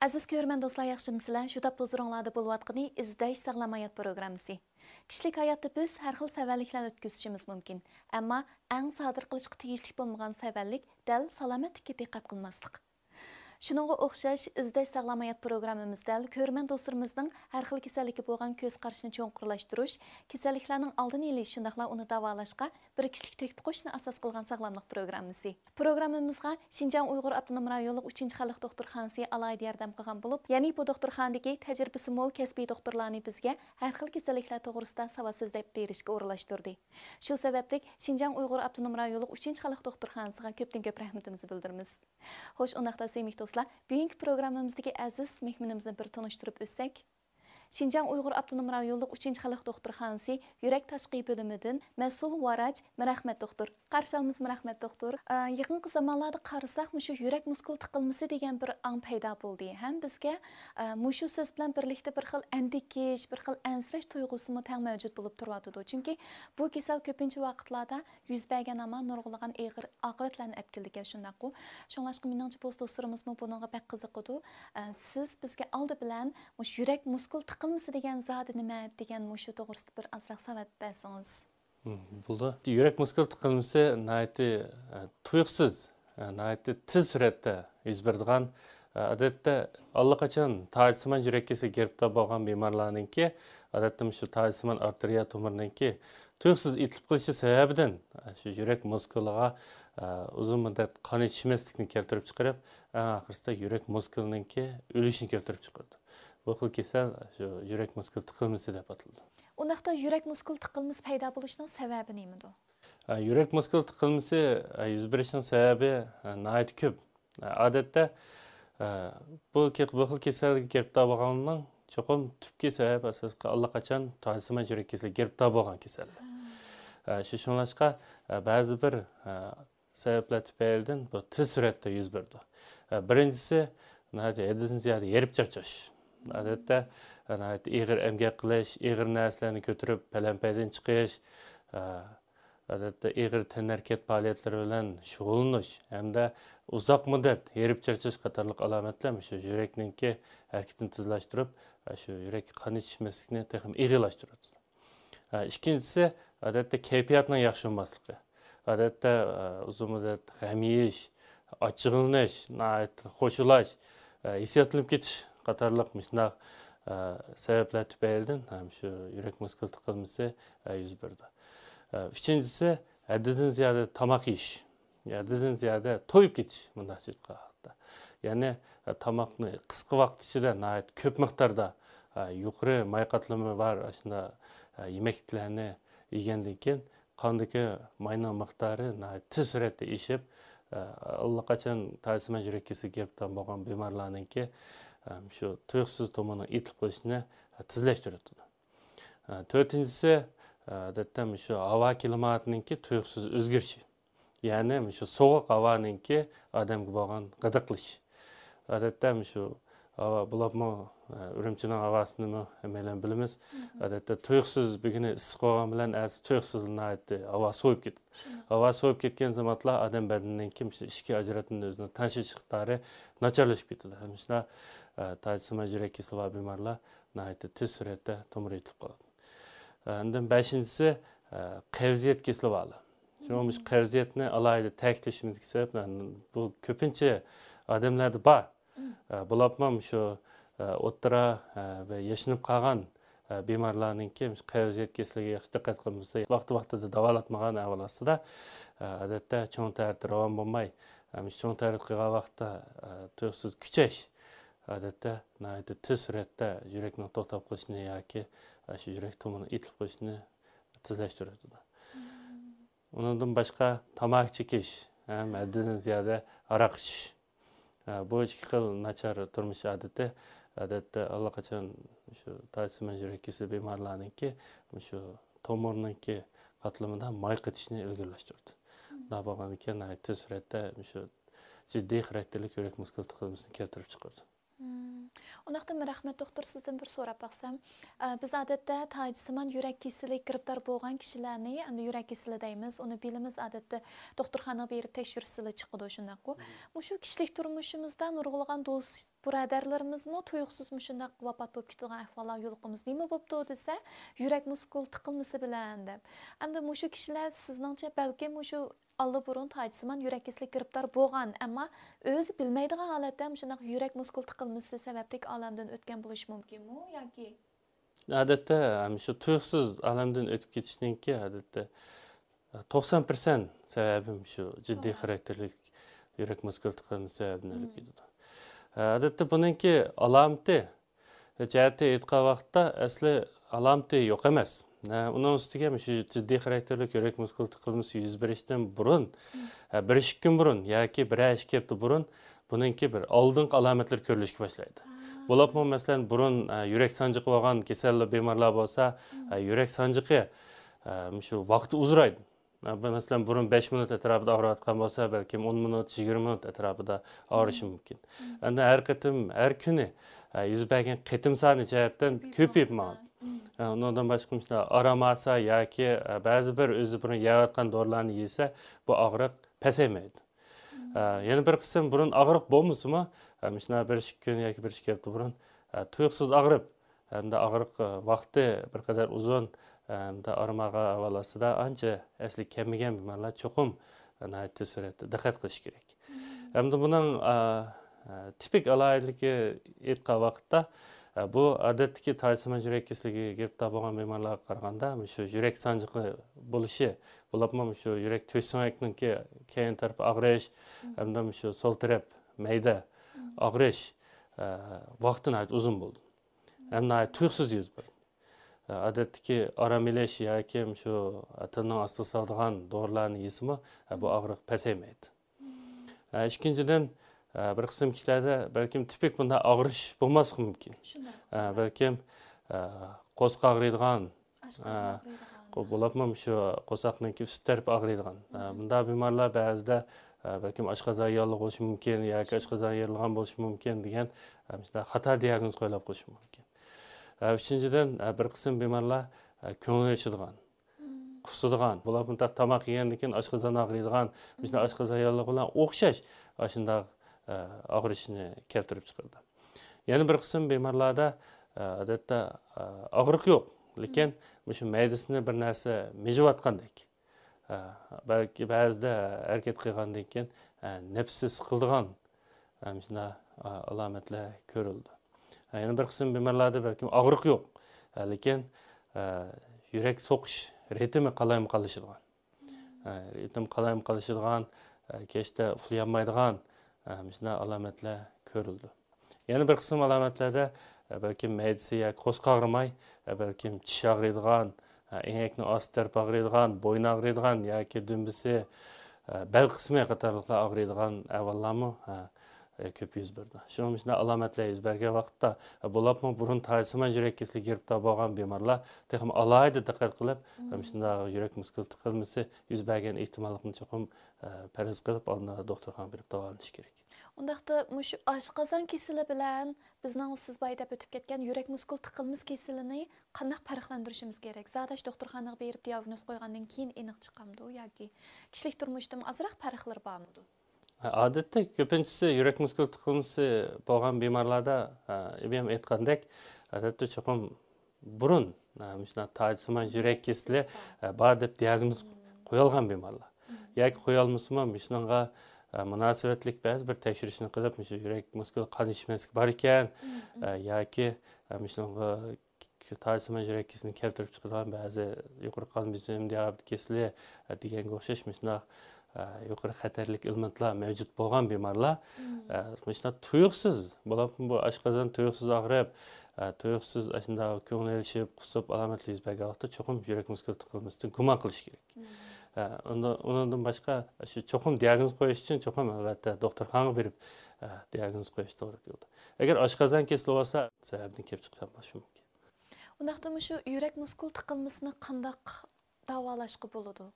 Aziz görmən dostlar, yaxşımısınızlar? Şu tap huzuruңlarda boluyatqını izləyiş sağlam hayat programmasi. Kişilik hayatda biz hər xil səvəlliklər ötküzüşümüz mümkün. Amma ən sadır qilishqa tegishli bo'lmagan səvəllik dəl salomatlikka diqqət qilmaslik. Şununğa o'xshash izlash sağlam hayat programmamizda ko'rman do'stlarimizning har xil kasallikka bo'lgan ko'z qarashini cho'nqurlashtirish, kasalliklarning oldini olish, shundaqla uni davolashga bir kishilik to'kib qo'yishni asos qilgan sog'lomlik programmasi. Programmamizga Xinjiang Uyg'ur Avtonom rayonlik 3-xalq doktorxonasi alohida yordam qilgan bo'lib, ya'ni bu doktorxonadagi tajribasi mo'l kasbiy doktorlarni bizga har xil kasalliklar to'g'risida savol so'zlab berishga o'rinlashtirdi. Shu sababli Xinjiang Uyg'ur Avtonom rayonlik 3-xalq doktorxonasiga ko'pdan ko'p rahmatimizni bildiramiz. Xo'sh, undaqda sevimli do'stlar, bugungi programmamizdagi aziz mehmonimizni bir tanishtirib o'tsak. Xinjiang Uyg'ur Avtonom rayonlik 3-xalq doktorxonasi yurak tashqi bo'limidan mas'ul varaj Mirahmat doktor. Qarshi olamiz Mirahmat doktor. Yaqinqi zamonlarda qarasak, mushu yurak muskul tiqilmasi degan bir ang paydo bo'ldi. Ham bizga mushu so'z bilan birlikda bir xil andikish, bir xil ansirash tuyg'usimi tang mavjud bo'lib turadi. Chunki bu kasal ko'pincha vaqtlarda yuz bergan ama nurg'ulagan og'ir oqibatlarni olib keldi ekan shundaqku. Shunlashqa meningcha post do'stlarimizmi bunga bak qiziqadi. Siz bizga oldi bilan mushu yurak muskul tiqilmasi degan zot nima degan mushu to'g'risida bir azroq savat bersangiz. Buldu. Yürek muskul tıkılması tuyuksuz, tez surette yüz berdiğen adette allaqachon taysiman yurakka giribda bo'lgan bemorlarninki adette shu taysiman arteriya tomirninki tuyuksuz itilib qilishi sababidan shu yurak muskuliga uzun muddat qon yetishmaslikni keltirib chiqarib, oxirida yurak muskulininki o'lishini keltirib chiqardi. Bu xil kasal shu yurak muskul tiqilmasi deb ataladi. Undaqda yurak muskul tiqilmasi paydo bo'lishining sababi nimada? Yurak muskul tiqilmasi yuz berishining sababi nihoyat ko'p. Odatda bu xil kasalga giribda bo'lganning cho'qim tubki sababi asosida allaqachon taysiman yurak kasali giribda bo'lgan kasallar. Shu shunlashqa ba'zi bir sabablar tufaylidan bu tez suratda yuz berdi. Birinchisi haddan ziyada erib charchash. Odatda ig'ir emgak qilish, ig'ir narsalarni ko'tarib palampaydan chiqish, odatda ig'ir tanharkat faoliyatlari bilan shug'ullanish hamda uzoq muddat erib charchash qatorliq alomatlar shu yurakninki harakatini tezlashtirib, shu yurak qon yetishmaslikni texim ig'irlashtiradi. Ikkinchisi odatda kayfiyatning yaxshi bo'lmasligi. Odatda uzun muddat g'am yeyish, achchiqlanish, qo'shilash, hissiyotlanib ketish qatorliq shunday sebepler tüpeyilden hem şu yürek muskul tıkılması yüz berdi. Üçüncüsü haddidan ziyade tamak yiyish, haddidan ziyade to'yib ketish bunday hatta. Yani tamakni qisqa vaqt ichida nihoyat ko'p miqdorda yuqori may qatlami bor shunda yemeklarni yegandan keyin qondagi mayning miqdori nihoyat tez suratda eshib allaqachon taysiman yurak kasaliga giribdan bo'lgan bemorlarninki şu tuyuksuz tomonun itilib qilishni tezlashtiradi. To'rtinchisi odatda şu havo klimatininki tuyuksuz o'zgarishi. Ya'ni şu sovuq havoninki odamga bo'lgan g'idiqlish. Odatda şu havo bulabmi Urumchining havosini hammalar bilamiz. Odatda tuyuksuz buguni issiq bo'lgan bilan tuyuksuz havo sovib ketadi. Havo sovib ketgan zamonlar odam badanininki ishga ajratini o'zini tanshish miqdori nacharlashib ketadi. Shunda taysiman yurak kasali va bemorlar tez suratda tomir etilib qoladi. Undan beshinchisi qavziyat kasali bor. Shu qavziyatni alohida ta'kidlashimizga sabab bu ko'pincha odamlarda bor. Bularni shu o'ttira va yashinib qolgan bemorlarninki qavziyat kasaliga yaxshi diqqat qilmasa, vaqti-vaqtida davolatmagan avvalosida odatda cho'ng tartib ravon bo'lmay, cho'ng tartib qilgan vaqtda tuyuqsiz kuchayish odatda tez suratda yurakning to'xtab qolishini yoki shu yurak tomirini itilib qo'yishni tezlashtiradi. Undan boshqa tamak chekish, haddidan ziyada aroq ichish. Bu ikki xil nachar turmush odatda allaqachon shu taysiman yurak kasali bemorlarninki shu tomirninki qatlamidan may qitishni ilgirlashtiradi. Bunday bo'lgandan keyin tez suratda shu jiddiy xarakterli yurak muskul tiqilmasini keltirib chiqaradi. Undaqda Mirahmat doktor sizdan bir so'rab baqsam, biz odatda taysiman yurak kasali giribdor bo'lgan kishilarni, endi yurak kasali deymiz, uni bilamiz odatda doktorxonaga berib tekshirishlar chiqadi shundaqku. Bu shu kishilik turmushimizda nurg'ulg'an do'st Buradarlarımızmı tuyuqsuz şundaq vafat bo'lib ketgan ahvollar yo'liqimiz nima bo'pti desa, yurak muskul tiqilmasi bilan deb. Endi mushu kishilar sizningcha balki mushu allaburun tajsiman yurak kasallik giribdor bo'lgan, ammo o'zi bilmaydigan holatda shundaq yurak muskul tiqilmasi sababli olamdan o'tgan bo'lishi mumkinmi yoki Odatda shu tuyuqsiz olamdan o'tib ketishningki odatda 90% sababim shu jiddiy xarakterli yurak muskul tiqilmasi sababidan o'lib ketadi. Odatda buningki alomati jihati aytgan vaqtda asli alomati yo'q emas. Uning ustiga shu jiddiy xarakterli yurak muskul tiqilmasi yuz berishdan burun, bir ish kun burun yoki bir ish kelibdi burun buningki bir oldingi alomatlar ko'rilishga boshlaydi. Bo'libmi masalan burun yurak sanjiqi bo'lgan kasallar bemorlar bo'lsa, yurak sanjiqi shu vaqti uzraydi. Masalan burun 5 minut atrofida og'riyotgan bo'lsa, balkim 10 minut, 20 minut atrofida og'rishi mumkin. Endi har kuni yuz bergan qitim soni jihatdan ko'payib ma'lum. Ondan boshqa aramasa yoki ba'zi bir o'zi burun yeyotgan dorilarni yesa, bu og'riq pasaymaydi. Yana bir qism burun og'riq bo'lmasimi, shuna bir kun yoki bir kelibdi burun tuyuqsiz og'rib, endi og'riq vaqti bir qadar uzun, endi armaga avalasida ancha asli kelmagan bemorlar cho'qim tez suratda diqqat qilish kerak. Endi buning tipik alohidligi aytgan vaqtda bu odatdagi tajsiman yurak kasaliga giribdor bo'lgan bemorlarga qaraganda shu yurak sanjiqi bo'lishi, bo'libmi shu yurak to'sh so'ngakninki keyin tarafi og'rish, hamda shu so'l taraf mayda og'rish vaqtini uzun bo'ldi. Hamda tuyuqsiz yuz berdi. Odatdagi orom olish yoki shu tilning ostiga soladigan dorilarni yesimi bu og'riq pasaymaydi. Ikkinchidan bir qism kishilarda balkim tipik bunday og'rish bo'lmasligi mumkin. Balkim qo'saq og'riydigan, bo'libmi shu qo'saqninki ust tarafi og'riydigan. Bunday bemorlar ba'zida balkim oshqozon yog'li bo'lishi mumkin yoki oshqozon yerilgan bo'lishi mumkin degan xato diagnoz qo'yilib qo'yishi mumkin. Uchinchidan bir qism bemorlar ko'ngli ochadigan, qusadigan, bular tomoq yegandan keyin oshqozon og'riydigan, oshqozon yog'li bilan o'xshash shunday og'rishni keltirib chiqardi. Yana bir qism bemorlarda odatda og'riq yo'q, lekin shu maydasini bir narsa mijiyotgandek. Balki ba'zida harakat qilgandan keyin nafsi siqildigan shunday alomatlar ko'rildi. Yana bir qism bemorlarda balki og'riq yo'q, lekin yurak so'qish ritmi qalayim qolishadigan. Ritm qalayim qolishadigan, kechda uxlay olmaydigan shunday alomatlar ko'rildi. Yana bir qism alomatlarda balki maydasi yoki qo'saq og'rimay, balki tish og'riydigan, engakning osti tarafi og'riydigan, bo'yni og'riydigan yoki dumbisi, bel qismi qatorliqlar og'riydigan ahvollarmi ko'p yuz berdi. Shunday alomatlar yuz bergan vaqtda bo'libmi burun tajsiman yurak kasaliga giribdor bo'lgan bemorlar texnik alohida diqqat qilib, shunday yurak muskul tiqilmasi yuz bergan ehtimollikni cho'qim faraz qilib, oldindan doktorxonaga berib davolanish kerak. Undaqda shu oshqozon kasali bilan bizning siz boyda o'tib ketgan yurak muskul tiqilmasi kasalini qanday farqlantirishimiz kerak? Zadash doktorxonaga berib diagnoz qo'ygandan keyin aniq chiqamdi yoki kishilik turmushda azroq farqlar bormi? Odatda ko'pinchisi yurak muskul tiqilmasi bo'lgan bemorlarda ham aytgandek, odatda cho'qim burun shunday tajsiman yurak kasali bor deb diagnoz qo'yilgan bemorlar. Yoki qo'ya olmasmi, shunga munosabatlik ba'zi bir tekshirishni qilib, shu yurak muskul qon yetishmasligi bor ekan yoki shunga tajsiman yurak kasalini keltirib chiqargan ba'zi yuqori qon bosimi diabet kasali deganga o'xshash shunday yuqori xatarlik elementlar mavjud bo'lgan bemorlar shunday tuyuqsiz bo'lib, bu oshqozon tuyuqsiz og'rib, tuyuqsiz shunday ko'ngli elishib, qusib alomatlar yuz bergan vaqtda cho'qim yurak muskul tiqilmasidan gumon qilish kerak. Undan boshqa shu cho'qim diagnoz qo'yish uchun cho'qim albatta doktorxonaga berib diagnoz qo'yish to'g'ri keladi. Agar oshqozon kasali bo'lsa, sababni kelib chiqqan bo'lishi mumkin. Undaqda shu yurak muskul tiqilmasini qanday davolashga bo'ladi?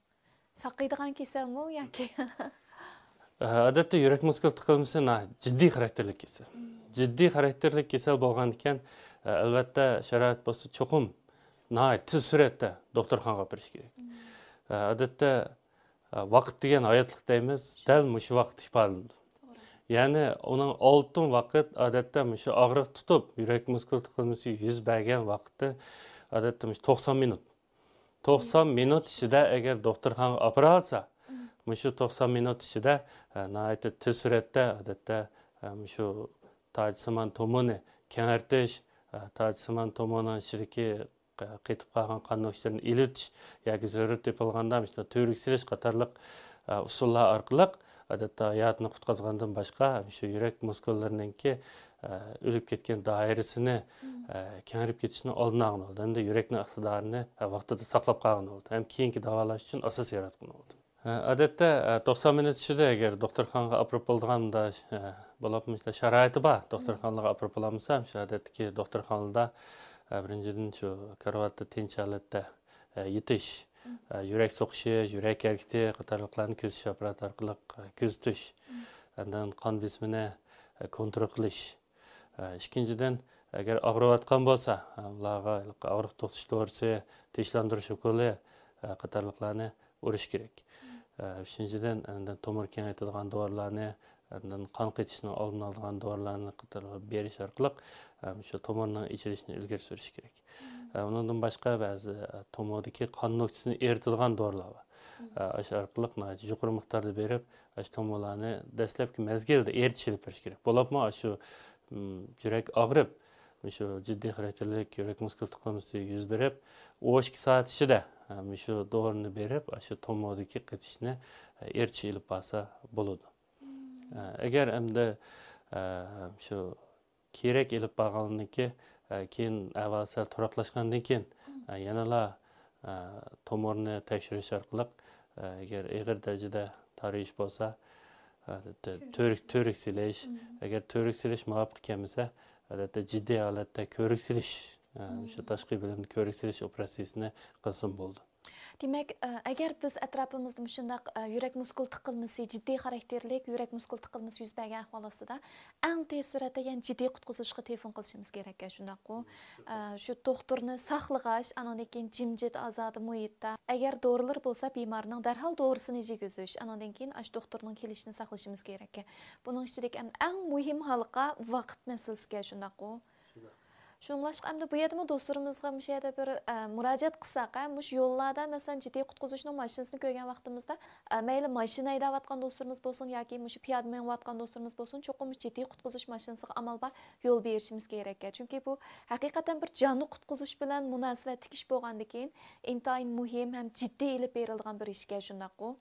Saqlaydigan kasalmi yoki? Odatda yurak muskul tiqilmasi jiddiy xarakterli kasal. Jiddiy xarakterli kasal bo'lgan ekan, albatta sharoit bo'lsa cho'qim tez suratda doktorxonaga berish kerak. Odatda vaqt degan hayotlik deymiz, dal shu vaqt ifodalanadi. Yani onun oltun vakit adette şu ağrı tutup yürek muskul tıkılması 100 bergen vakitte adette 90 minut. 90 minut içinde eğer doktorxana apara alsa, şu 90 minut içinde nəhayət tez surətdə adətdə şu tacisiman tomunu kengərtiş, tacisiman tomunun şirki qetib qalğan qan nöqtələrini iletiş yoki zörət yapılğanda törükseliş qatarlıq usullar arqılıq adətdə hayatını qutqazğandan başqa şu yürek muskullarınınki ölüp ketken dairesini kengərib ketişini aldın ağın oldu. Hem de yüreknin iqtidarını vaqtida saqlab qalğan oldu. Hem keyinki davalaş üçün asas yaratqan oldu. Adette 90 minut içinde eğer doktorxanaga apırıp bolduğanda bolapmışda şaraiti var. Doktorxanaga apırıp bolamsam, şu adetki doktorxanada birinciden şu karvatda tinch halatda yetiş, yürek soqışı, yürek hareketi qatarlıqlarını ko'zish aparati orqali kuzatish, andan qon besimini kontrol qilish. İkinciden eğer ağrıyotgan bo'lsa, ularga og'riq to'xtatish to'g'risi, tinchlantirish ukoli qatarliqlarni urish kerak. Üçüncüden tomur kengaytiradigan dorilarni, qon ketishini oldini oladigan dorilarni berish orqali shu tomurning ichilishini ilgari surish kerak. Undan boshqa ba'zi tomurdagi qon nöqtasini eritadigan dorilar bor. Shu orqali yuqori miqdorda berib, shu tomurlarni dastlabki mezgilda eritib ilib berish kerak. Bo'libmi shu yurak og'rib, şu ciddi xarakterlik yürek muskul tıkanması yüz berip, o 2 saat içinde şu doğrunu berip, şu tomodaki qetişini erçi ilip basa boludu. Eğer hem de şu kerek ilip bağalının ki, keyin avval sal turaqlaşqandan keyin yanala tomorunu tekşiriş arqılıq, eğer ağır derecede tariş bolsa, törükseliş, eğer törükseliş muvafiq kelmese, adette ciddi halatda körükseliş, şu tashqi bilimni körükselish operatsiyasini qilsin bo'ldi. Demek, eğer biz etrafımızda şundaq yürek muskul tıkılması, ciddi karakterlik yürek muskul tıkılması yüz bergen ahvalasida en tez surətdə yani ciddi qutquzuşqa telefon qilishimiz kerak şundaq o. Şu doktorni saqlığaş, andan keyin jimjit azadi muhitda. Eğer doğrular bolsa bemorning darhol doğrusunu yegizish, andan keyin aş doktorning kelishini saqlashimiz kerak. Bunun içindeki en muhim halqa vaqt meselesiga şundaq o. Şunlaşqa hamda bu yerda dostlarımızga bu yerda bir müracaat qilsak, mush yo'llarda masalan ciddi qutquzishning mashinasini ko'rgan vaqtimizda mayli mashina haydayotgan dostlarimiz bo'lsin yoki mush piyoda minayotgan dostlarimiz bo'lsin, cho'qim ciddi qutquzish mashinasiga amal bor yo'l berishimiz kerak. Chunki bu haqiqatan bir jonni qutquzish bilan munosabat tikish bo'lgandan keyin intayin muhim ham jiddiy ilib berilgan bir ishga shundaq-ku.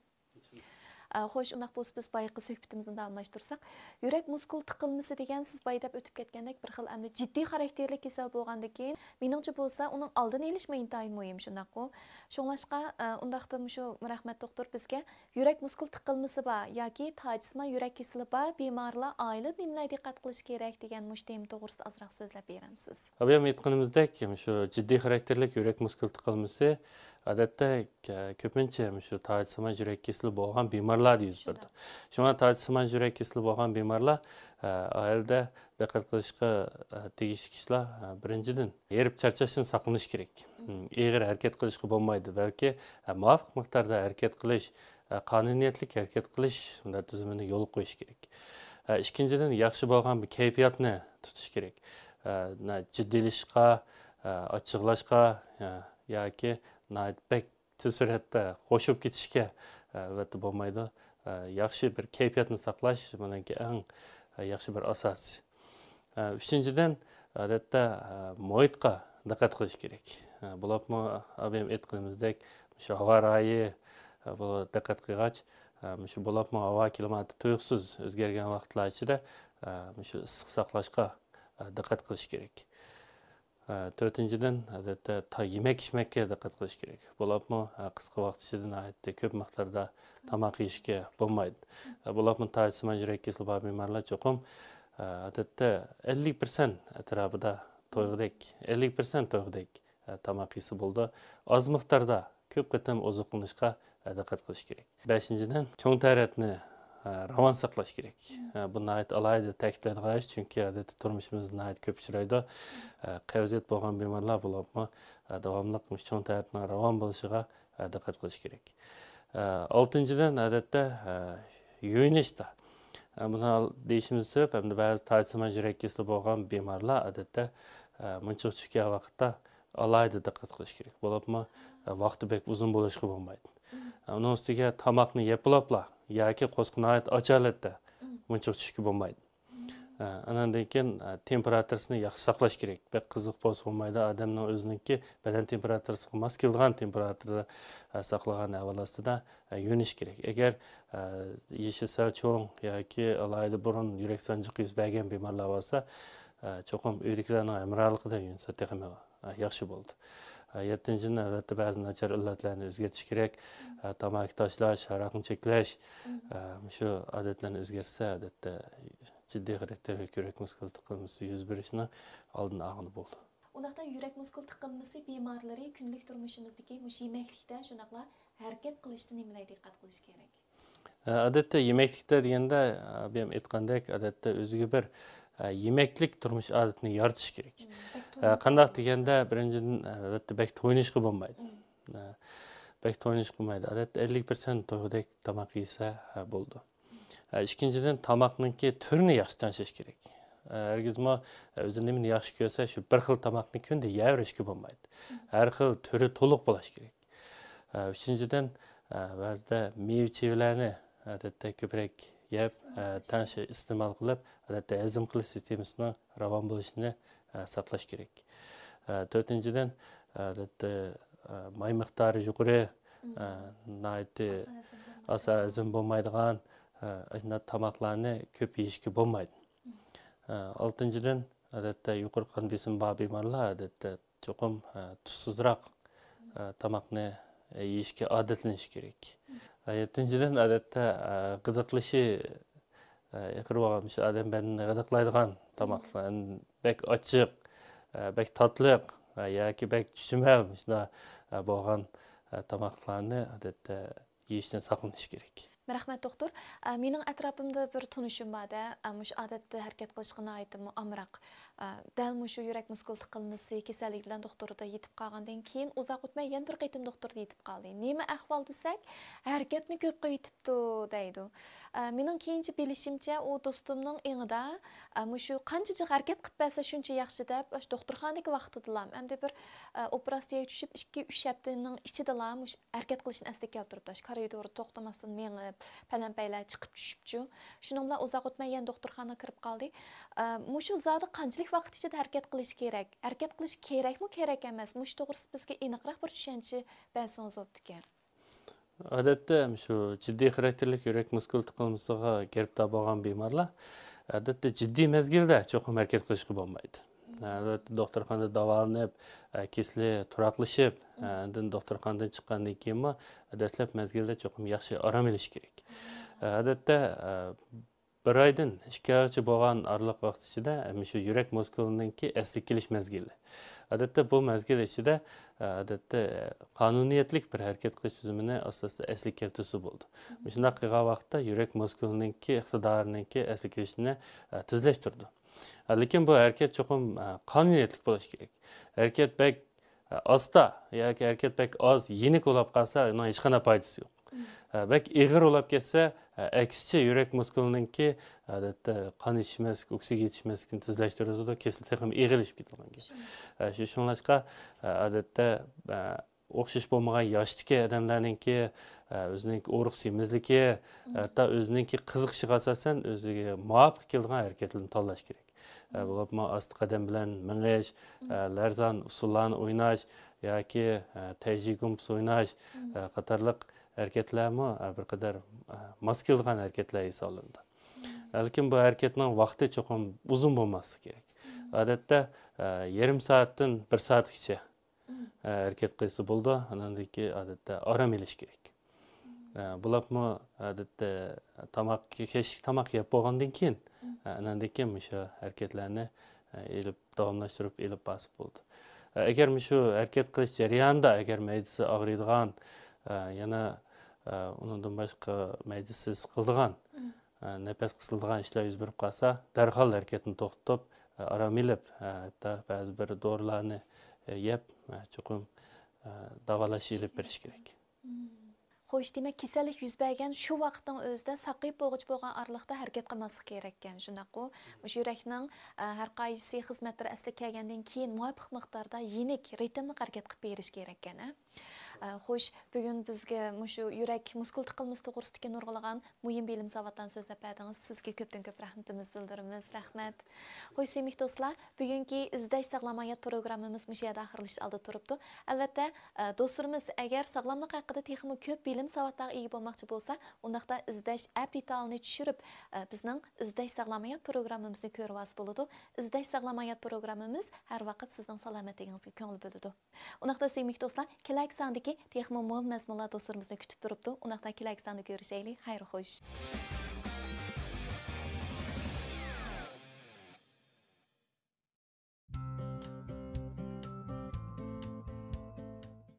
Xo'sh, undaq bo'lsa biz bayaqi suhbatimizni davomlashtirsak, yurak muskul tiqilmasi degan siz bayda o'tib ketgandek bir xil amli jiddiy xarakterli kasal bo'lgandan keyin, meningcha bo'lsa, uning oldini olish intayin muhim shundaq-ku. Shunlashqa undaqda shu rahmat doktor bizga yurak muskul tiqilmasi bor yoki tajisman yurak kasali bor bemorlar oila nimalarga diqqat qilish kerak degan tem to'g'risida ozroq so'zlab beramsiz. Abiyam aytganimizdek, shu jiddiy xarakterli yurak muskul tiqilmasi adette köpünçe şu tacisiman yürek kesili bo'lgan bemorlar yuz berdi. Shunga tacisiman yürek kesili bo'lgan bemorlar oilada diqqat qilishga tegishli kishilar birinchidan erib charchashdan saqlanish kerak. Eg'ir harakat qilishga bo'lmaydi, balki muvofiq miqdorda harakat qilish, qonuniyatlik harakat qilish tizimini yo'l qo'yish kerak. Ikkinchidan yaxshi bo'lgan bir kayfiyatni tutish kerak. Jiddiylashishga, ochiqlashga yoki pek tez suratda qo'shib ketishga albatta bo'lmaydi. Yaxshi bir kayfiyatni saqlash menimcha eng yaxshi bir asos. Uchinchidan odatda muhitga diqqat qilish kerak. Bo'libmi abim aytganimizdek, shu havo rayi bu diqqat qilgach, shu bo'libmi havo klimati tuyuqsiz o'zgargan vaqtlar ichida shu issiq saqlashga diqqat qilish kerak. To'rtinchidan odatda yemek ichmakka diqqat qilish kerak. Bo'libmi qisqa vaqt ichida ko'p miqdorda tamoq yeyishga bo'lmaydi. Bo'libmi tacisiman yurak kasali bor bemorlar cho'qim odatda 50% atrofida to'yg'idek 50% to'yg'idek tamoq yesa bo'ldi. Oz miqdorda ko'p qatam oziqlanishga diqqat qilish kerak. Beshinchidan cho'ng taratni ravon saqlash kerak. Bu nəhayət alayda ta'kidlanğan, çünki adətdə turmuşumuz nəhayət ko'p uchraydi. Qavziyat bo'lgan bemorlar bo'libmi, davomli cho'ng taratning ravon bo'lishiga diqqat qilish kerak. Oltinchidan odatda yuyinishda Buna deyişimiz sebep hem de bazı taşsama yürek kesili bolgan bemarlar adette mınçıq düşkən vaqtda alayda diqqət qilish kerak. Bo'libmi, vaqti bek uzun bo'lishga bo'lmaydi. Uning ustiga tamoqni yepilabla yoki qo'sqinayat ochalatda mınçıq tushga bo'lmaydi. Anandan keyin temperaturasini yaxshi saqlash kerak. Bek qiziq bo'lsa bo'lmaydi. Odamning o'ziniki badan temperaturasiga mos kelgan temperaturada saqlagan avvalosida yunish kerak. Agar yeshi sal cho'ng yoki alayda burun yurak sanjiqi yuz bergan bemorlar bo'lsa, cho'qim uydagilarning amraliqida yunsa texmi yaxshi bo'ldi. 7-dan albatta ba'zi nachar illatlarni o'zgartish kerak. Tamaki tashlash, aroqni cheklash, shu odatlarni o'zgarsa, odatda jiddiy xarakterli yurak muskul tiqilmasi yuz berishini oldini olgani bo'ldi. Undaqda yurak muskul tiqilmasi bemorlari kunlik turmushimizdagi mush yemeklikda shunaqla harakat qilishda nimalarga diqqat qilish kerak? Odatda yemeklikda deganda, men aytgandek, odatda o'ziga bir yemeklik turmush odatini yaratish kerak. Qandaq deganda, birinchidan albatta bek to'ynishga bo'lmaydi. Bek to'ynish qilmaydi. Odatda 50% to'yg'idek tomoq yesa bo'ldi. Ikkinchidan tomoqninki turini yaxshi tanishish kerak. Hargizmi o'zini nimani yaxshi ko'rsa, shu bir xil tomoqni kunda yeyaverishga bo'lmaydi. Har xil turi to'liq bo'lishi kerak. Uchinchidan ba'zida meva-chevalarni odatda ko'proq yeb, tanishi iste'mol qilib, odatda hazm qilish sistemasining ravon bo'lishini saqlash kerak. To'rtinchidan odatda may miqdori yuqori, asa hazm bo'lmaydigan tomoqlarni ko'p yeyishga bo'lmaydi. Oltinchidan odatda yuqori qon besimi bor bemorlar odatda cho'qim tuzsizroq tomoqni yeyishga odatlanish kerak. Yettinchidan odatda g'idiqlishi yaqirib olgan odam badanini g'idiqlaydigan tomoqlar, bek ochiq, bek tatliq yoki bek chuchimal bo'lgan tomoqlarni odatda yeyishdan saqlanish kerak. Rahmat doktor. Mening atrofimda bir tunishim bor-da, mush odatda harakat qilishga aytdim, amroq. Dal mushu yurak muskul tiqilmasi kasalligi bilan doktorda yetib qolgandan keyin uzoq o'tmay yana bir qaytim doktorda yetib qoldi. Nima ahvol desak, harakatni ko'p qilibdi deydi. Mening keyinchi bilishimcha, u do'stimning engida mushu qanchacha harakat qilib bersa shuncha yaxshi deb, doktorxonaga vaqtidalam. Hamda bir operatsiyaga tushib 2-3 haftaning ichida mush harakat qilishni asli keltiribdi. Koridorda to'xtamasdan mengib, palanpaylar chiqib tushibchu. Shuning bilan uzoq o'tmay yana doktorxonaga kirib qoldi. Mushu zodi qanchalik vaqt ichida harakat qilish kerak? Harakat qilish kerakmi, kerak emas? Mush to'g'risida bizga aniqroq bir tushuncha bersangiz bo'pti. Odatda shu jiddiy xarakterli yurak muskul tiqilmasiga giribdor bo'lgan bemorlar odatda jiddiy mezgilda cho'qim harakat qilishga bo'lmaydi. Albatta doktorxonada davolanib, kesli turaqlashib, doktorxonadan chiqqandan keyin dastlab mezgilda cho'qim yaxshi orom olish kerak. Odatda bir oydan 2 oygacha bo'lgan oraliq vaqt ichida shu yurak muskulininki asli kelish mezgili. Odatda bu mezgil ichida odatda qonuniyatlik bir harakat qilish tizimini asosida asli keltirsa bo'ldi. Shunday qilgan vaqtda yurak muskulininki iqtidorininki asli kelishini tezlashtirdi. Lekin bu harakat cho'qim qonuniyatlik bo'lishi kerak. Harakat bek asta yoki harakat bek oz, yenik bo'lib qolsa, uning hech qanday foydasi yo'q. Bek ig'ir bo'lib ketsa, aksicha yurak muskulininki odatda qon yetishmaslik, oksigen yetishmaslikni tezlashtiradi, kesili texim eg'ilishib ketadi. Shunlashqa odatda o'xshash bo'lmagan yoshdagi odamlarninki o'zining og'riq semizligi, hatto o'zining qiziqishiga asosan o'ziga muvofiq kelgan harakatlarni tanlash kerak. Bo'libmi asti qadam bilan mingish, larzan usullarni o'ynash yoki tajigums o'ynash qatorliq harakatlarmi bir qadar mos kelgan harakatlar hisoblanadi. Lekin bu harakatning vaqti cho'qim uzun bo'lmasi kerak. Odatda yarim soatdan 1 soatgacha harakat qilsa bo'ldi. Undan keyin odatda orom olish kerak. Bo'libmi odatda tomoq yeb bo'lgandan keyin undan keyin o'sha harakatlarni elib davomlashtirib elib bosib bo'ldi. Agar shu harakat qilish jarayonida agar maydasi og'riydigan, yana undan boshqa maydasi siqildigan, nafas qisildigan ishlar yuz berib qolsa, darhol harakatni to'xtatib, orom olib, hatto ba'zi bir dorilarni yeb, cho'qim davolash ilib berish kerak. Xo'sh, demak, kasallik yuz bergan shu vaqtning o'zida saqib bo'g'ich bo'lgan oraliqda harakat qilmaslik kerak ekan. Shundaqku, o'sha yurakning har qaysi xizmatlari asli kelgandan keyin muvofiq miqdorda yenik, ritmli harakat qilib berish kerak ekan. Xo'sh, bugun bizga shu yurak muskul tiqilmasi to'g'risidagi nurg'ulagan muhim bilim savatdan so'zlab berdingiz. Sizga ko'pdan ko'p rahmatimiz bildiramiz. Rahmat. Xo'sh, sevimli do'stlar, bugungi izlash sog'lom hayot programmamiz shu yerda oxirlash oldi turibdi. Albatta, do'stlarimiz agar sog'lomlik haqida texnik ko'p bilim savatlarga ega bo'lmoqchi bo'lsa, undaqda izlash app detalini tushirib, bizning izlash sog'lom hayot programmamizni ko'rib olsa bo'ladi. Izlash sog'lom hayot programmamiz har vaqt sizning salomatligingizga ko'ngil bo'ladi. Undaqda sevimli do'stlar, kelak sondagi texmo mol mazmunlar do'stlarimizni kutib turibdi. Undaqda kelak sonda ko'rishaylik. Xayr xo'sh.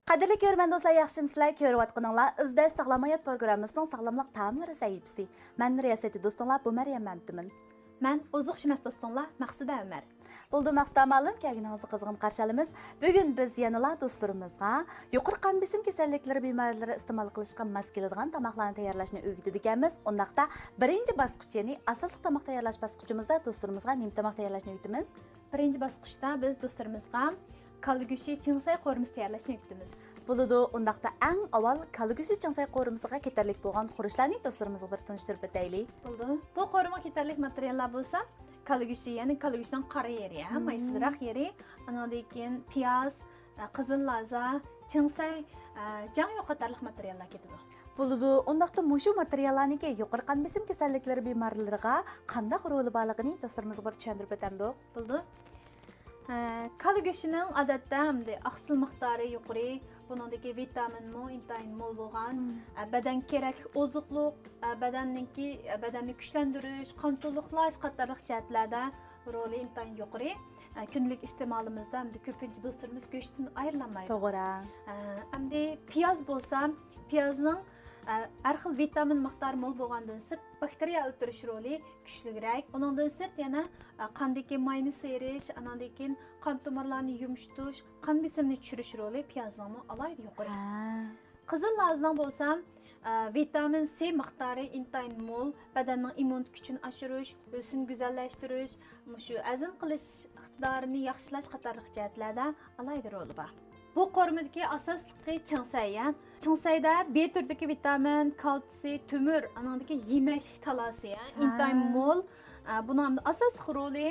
Qadrli ko'rman do'stlar, yaxshimisizlar? Ko'rayotganinglar izlash sog'lom hayot programmasining sog'lomlik ta'minlari sahifasi. Men riyosatchi do'stlar, bu Maryam Mamtimin. Men ozuqshunos do'stlar, Maqsuda Umar. Bo'ldi, Maqsuda ma'lum kelganingizni qizg'in qarshi olamiz. Bugun biz yanala do'stlarimizga yuqori qon besim kasalliklari bemorlari iste'mol qilishga mos keladigan tomoqlarni tayyorlashni o'rgatadiganmiz. Undaqda birinchi bosqich, ya'ni asosiy tomoq tayyorlash bosqichimizda do'stlarimizga nima tomoq tayyorlashni o'rgatamiz. Birinchi bosqichda biz do'stlarimizga kalla go'shti chingsay qo'rimiz tayyorlashni o'rgatamiz. Bo'ladi, undaqda eng avval kalla go'shti chingsay qo'rimisiga ketarlik bo'lgan xurishlarni do'stlarimizga bir tanishtirib o'taylik. Bo'ldi. Bu qo'rimga ketarlik materiallar bo'lsa, kalla go'shti, ya'ni kalla go'shtining qora yeri, maysizroq yeri, andan keyin piyoz, qizil laza, chingsay, jang yo'qotarlik materiallar ketadi. Bo'ladi, undaqda mushu materiallarniki yuqori qon besim kasalliklari bemorlariga qanday roli borligini do'stlarimizga bir tushuntirib o'tamiz. Bo'ldi. Kalla go'shtining odatda oqsil miqdori yuqori, buningdagi vitamin intayin mo'l bo'lgan, badan kerak ozuqliq, badanni kuchlantirish, qon to'liqlash qatorliq jihatlarda roli intayin yuqori. Kunlik iste'molimizda ko'pincha do'stlarimiz go'shtdan ayrilmaydi. To'g'ri. Endi piyoz bo'lsa, piyozning har xil vitamin miqdori mo'l bo'lgandan sirt bakteriya o'ldirish roli kuchliroq. Uningdan sirt yana qandagi mayni serish, andan keyin qon tomirlarini yumshatish, qon besimini tushirish roli piyozning alohida yuqori. Qizil lazning bo'lsa, vitamin C miqdori intayin mo'l, badanning immun kuchini oshirish, o'sini go'zallashtirish, shu azm qilish iqtidorini yaxshilash qatorliq jihatlarda alohida roli bor. Bu qo'rimidagi asosliqi chingsay. Chingsayda B turdagi vitamin, kalsiy, temir, anandagi yemak talasi, intayin mo'l. Buning asosiy roli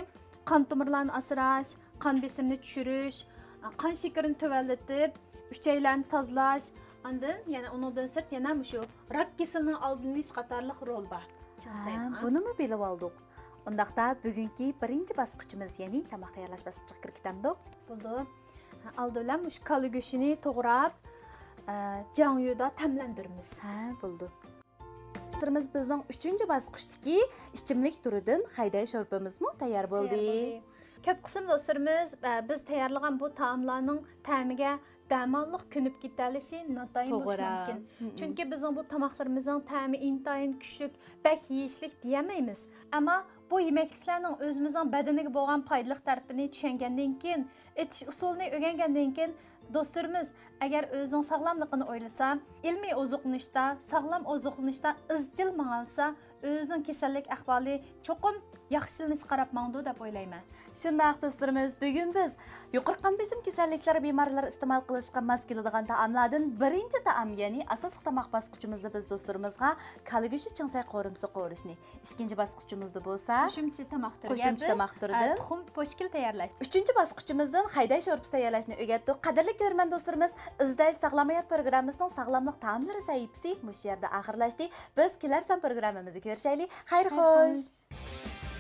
qon tomirlarini asrash, qon besimini tushirish, qon shakarini tuvallatib, uchaylarni tozalash, andan yana undan sirt yana shu rak kasalining oldini olish qatorliq rol bor. Chingsayda. Bunimi bilib oldik. Undaqda bugungi birinchi bosqichimiz, ya'ni tomoq tayyorlash bosqichiga kirib ketamiz. Bo'ldi. Aldılar mush kalla go'shtini to'g'rab, jangyuda tamlandiramiz. Bo'ldi. Bizning 3-bosqichdagi ichimlik turidan hayday sho'rpamizmi tayyor bo'ldi. Ko'p qism do'stlarimiz biz tayyorlagan bu taomlarning ta'miga damonliq ko'nib ketalishi notayin bo'lishi mumkin. Chunki bizning bu tomoqlarimizning ta'mi intayin kuchli, bak yeyishlik deyamaymiz. Ammo bu yemekliklarning o'zimizning badaniga bo'lgan foydali tarafini tushungandan keyin, etish usulini o'rgangandan keyin do'stlarimiz agar o'zining sog'lomligini o'ylasa, ilmiy ozuqlanishda, sog'lom ozuqlanishda izchil ma'alsa, o'zining kasallik ahvoli cho'qim yaxshilanish qarab mangdu deb o'ylayman. Shundaq do'stlarimiz, bugun biz yuqori qon besim kasalliklari bemorlari iste'mol qilishga mos keladigan taomlardan birinchi taom, ya'ni asosiy tomoq bosqichimizda biz do'stlarimizga kalla go'shti chingsay qo'rimisi qo'rishni, ikkinchi bosqichimizda bo'lsa qo'shimcha tomoq turidan tuxum poshkil tayyorlash. Uchinchi bosqichimizdan hayday sho'rpasi tayyorlashni o'rgatdik. Qadrli ko'rman do'stlarimiz, izlash sog'lom hayot programmasining sog'lomlik ta'minlari sahifasi shu yerda oxirlashdi. Biz kelar son programmamizni ko'rishaylik. Xayr xo'sh.